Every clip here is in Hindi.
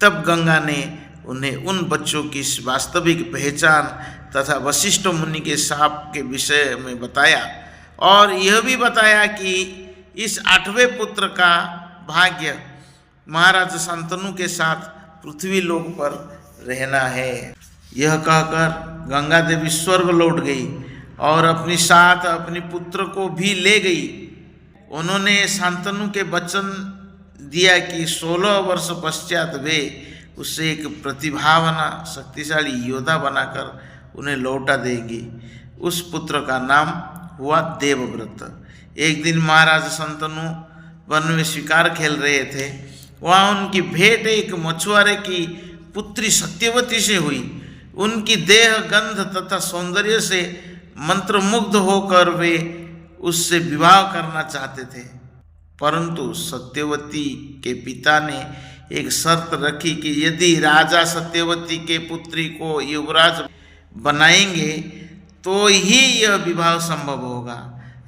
तब गंगा ने उन्हें उन बच्चों की वास्तविक पहचान तथा वशिष्ठ मुनि के शाप के विषय में बताया और यह भी बताया कि इस 8वें पुत्र का भाग्य महाराज शांतनु के साथ पृथ्वी लोक पर रहना है। यह कहकर गंगा देवी स्वर्ग लौट गई और अपनी साथ अपने पुत्र को भी ले गई। उन्होंने शांतनु के वचन दिया कि 16 वर्ष पश्चात वे उससे एक प्रतिभावान शक्तिशाली योद्धा बनाकर उन्हें लौटा देंगी। उस पुत्र का नाम हुआ देवव्रत। एक दिन महाराज शांतनु वन में शिकार खेल रहे थे। वहाँ उनकी भेंट एक मछुआरे की पुत्री सत्यवती से हुई। उनकी देह गंध तथा सौंदर्य से मंत्रमुग्ध होकर वे उससे विवाह करना चाहते थे, परंतु सत्यवती के पिता ने एक शर्त रखी कि यदि राजा सत्यवती के पुत्री को युवराज बनाएंगे तो ही यह विवाह संभव होगा।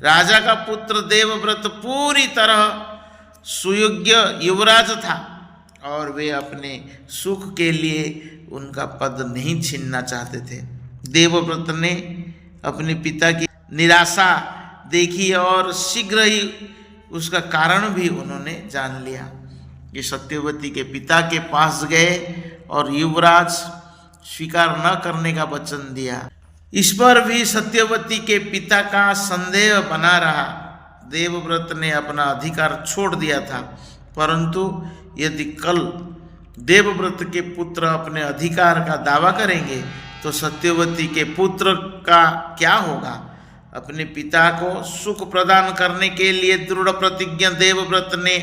राजा का पुत्र देवव्रत पूरी तरह सुयोग्य युवराज था और वे अपने सुख के लिए उनका पद नहीं छीनना चाहते थे। देवव्रत ने अपने पिता की निराशा देखी और शीघ्र ही उसका कारण भी उन्होंने जान लिया कि सत्यवती के पिता के पास गए और युवराज स्वीकार न करने का वचन दिया। इस पर भी सत्यवती के पिता का संदेह बना रहा। देवव्रत ने अपना अधिकार छोड़ दिया था, परंतु यदि कल देवव्रत के पुत्र अपने अधिकार का दावा करेंगे तो सत्यवती के पुत्र का क्या होगा। अपने पिता को सुख प्रदान करने के लिए दृढ़ प्रतिज्ञा देवव्रत ने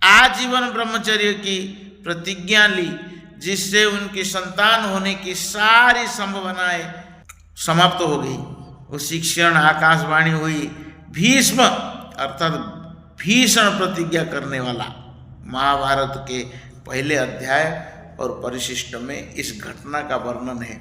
आजीवन ब्रह्मचर्य की प्रतिज्ञा ली, जिससे उनकी संतान होने की सारी संभावनाएं समाप्त हो गई। उसी क्षण आकाशवाणी हुई। भीष्म अर्थात भीषण प्रतिज्ञा करने वाला। महाभारत के पहले अध्याय और परिशिष्ट में इस घटना का वर्णन है।